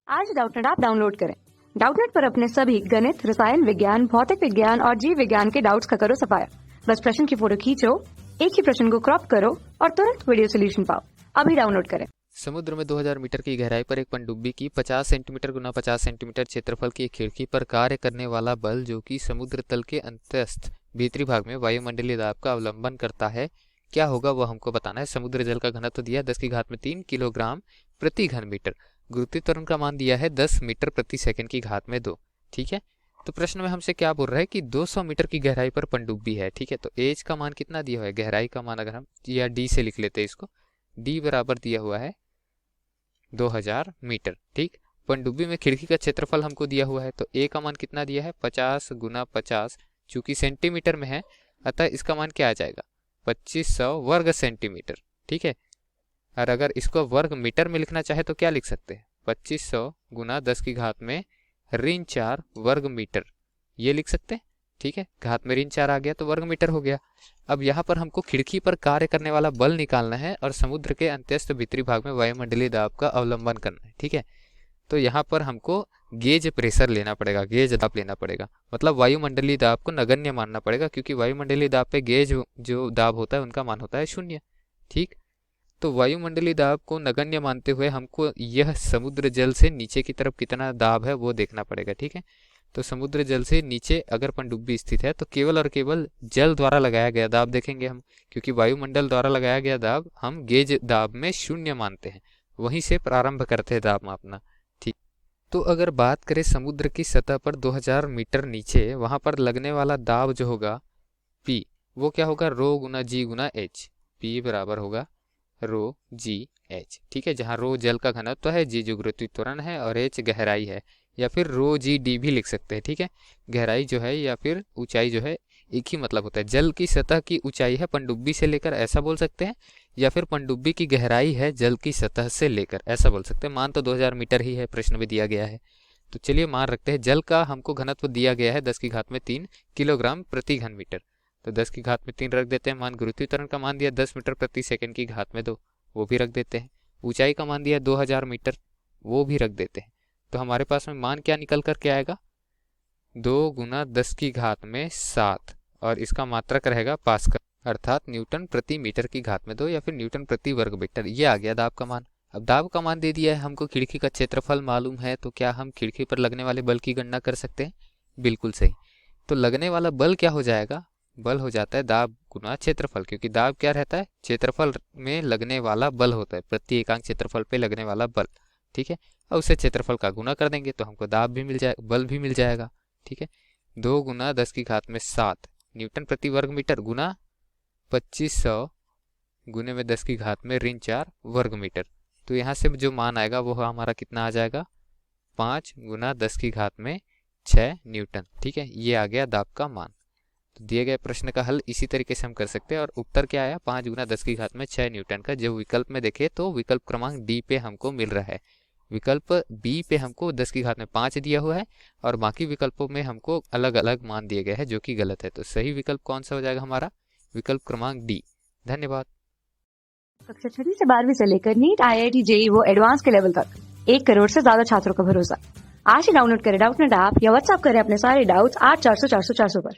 आज Doubtnut app download करें। Doubtnut पर अपने सभी गणित, रसायन विज्ञान, भौतिक विज्ञान और जीव विज्ञान के डाउट्स का करो सफाया। बस प्रश्न की फोटो खींचो, एक ही प्रश्न को क्रॉप करो और तुरंत वीडियो सोल्यूशन पाओ। अभी डाउनलोड करें। समुद्र में 2000 मीटर की गहराई पर एक पनडुब्बी की 50 सेंटीमीटर गुना 50 सेंटीमीटर क्षेत्रफल की एक खिड़की पर कार्य करने वाला बल जो कि समुद्र तल के अंतस्थ भीतरी भाग में वायुमंडलीय दाब का अवलंबन करता है, क्या होगा वो हमको बताना है। समुद्र जल का घनत्व दिया 10⁻³ किलोग्राम प्रति घन मीटर। गुरुत्वीय त्वरण का मान दिया है 10 मीटर प्रति सेकंड की घात में 2। ठीक है, तो प्रश्न में हमसे क्या बोल रहा है कि 200 मीटर की गहराई पर पनडुब्बी है। ठीक है, तो एज का मान कितना दिया हुआ है, गहराई का मान अगर हम या डी से लिख लेते हैं इसको, डी बराबर दिया हुआ है 2000 मीटर। ठीक, पनडुब्बी में खिड़की का क्षेत्रफल हमको दिया हुआ है, तो ए का मान कितना दिया है 50 गुना 50, चूंकि सेंटीमीटर में है अतः इसका मान क्या आ जाएगा 2500 वर्ग सेंटीमीटर। ठीक है, और अगर इसको वर्ग मीटर में लिखना चाहे तो क्या लिख सकते हैं 2500 गुना 10⁻⁴ वर्ग मीटर, ये लिख सकते हैं। ठीक है, घात में ऋण 4 आ गया तो वर्ग मीटर हो गया। अब यहाँ पर हमको खिड़की पर कार्य करने वाला बल निकालना है और समुद्र के अंत्यस्थ भीतरी भाग में वायुमंडलीय दाब का अवलंबन करना है। ठीक है, तो यहाँ पर हमको गेज प्रेशर लेना पड़ेगा, गेज दाब लेना पड़ेगा, मतलब वायुमंडलीय दाब को नगण्य मानना पड़ेगा, क्योंकि वायुमंडलीय दाब पे गेज जो दाब होता है उनका मान होता है 0। ठीक, तो वायुमंडलीय दाब को नगण्य मानते हुए हमको यह समुद्र जल से नीचे की तरफ कितना दाब है वो देखना पड़ेगा। ठीक है, तो समुद्र जल से नीचे अगर पनडुब्बी स्थित है तो केवल और केवल जल द्वारा लगाया गया दाब देखेंगे हम, क्योंकि वायुमंडल द्वारा लगाया गया दाब हम गेज दाब में 0 मानते हैं, वहीं से प्रारंभ करते हैं दाब मापना। ठीक, तो अगर बात करें समुद्र की सतह पर 2000 मीटर नीचे, वहां पर लगने वाला दाब जो होगा P, वो क्या होगा रो गुना जी गुना एच। P बराबर होगा रो जी एच। ठीक है, जहाँ रो जल का घनत्व है, जी जो गुरुत्वीय त्वरण है और एच गहराई है, या फिर रो जी डी भी लिख सकते हैं। ठीक है, गहराई जो है या फिर ऊंचाई जो है एक ही मतलब होता है। जल की सतह की ऊंचाई है पनडुब्बी से लेकर, ऐसा बोल सकते हैं, या फिर पनडुब्बी की गहराई है जल की सतह से लेकर, ऐसा बोल सकते हैं। मान तो 2000 मीटर ही है, प्रश्न में दिया गया है, तो चलिए मान रखते हैं। जल का हमको घनत्व दिया गया है 10⁻³ किलोग्राम प्रति घन मीटर, तो 10⁻³ रख देते हैं मान। गुरुत्वीय त्वरण का मान दिया 10 मीटर प्रति सेकंड की घात में 2, वो भी रख देते हैं। ऊंचाई का मान दिया 2000 मीटर, वो भी रख देते हैं। तो हमारे पास में मान क्या निकल करके आएगा 2 गुना 10⁻⁷, और इसका मात्रक रहेगा पास्कल, अर्थात न्यूटन प्रति मीटर की घात में 2 या फिर न्यूटन प्रति वर्ग मीटर। ये आ गया दाब का मान। अब दाब का मान दे दिया है हमको, खिड़की का क्षेत्रफल मालूम है, तो क्या हम खिड़की पर लगने वाले बल की गणना कर सकते हैं? बिल्कुल सही। तो लगने वाला बल क्या हो जाएगा, बल हो जाता है दाब गुना क्षेत्रफल, क्योंकि दाब क्या रहता है क्षेत्रफल में लगने वाला बल होता है, प्रति एकांक क्षेत्रफल पे लगने वाला बल। ठीक है, और उसे क्षेत्रफल का गुना कर देंगे तो हमको दाब भी मिल जाएगा, बल भी मिल जाएगा। ठीक है, 2 गुना 10⁻⁷ न्यूटन प्रति वर्ग मीटर गुना 2500 गुने में 10⁻⁴ वर्ग मीटर। तो यहाँ से जो मान आएगा वो हमारा कितना आ जाएगा 5 गुना 10⁻⁶ न्यूटन। ठीक है, ये आ गया दाब का मान। तो दिए गए प्रश्न का हल इसी तरीके से हम कर सकते हैं, और उत्तर क्या आया 5 गुना 10⁻⁶ न्यूटन का। जब विकल्प में देखे तो विकल्प क्रमांक डी पे हमको मिल रहा है, विकल्प बी पे हमको 10⁻5 दिया हुआ है, और बाकी विकल्पों में हमको अलग अलग मान दिए गए हैं जो कि गलत है। तो सही विकल्प कौन सा हो जाएगा हमारा, विकल्प क्रमांक डी। धन्यवाद। कक्षा 6 से 12वीं से लेकर नीट, IIT, JEE वो एडवांस के लेवल तक 1 करोड़ से ज्यादा छात्रों का भरोसा। आज ही डाउनलोड करें डाउटनेट ऐप या व्हाट्सएप करें अपने सारे डाउट्स 8400 400 400 पर।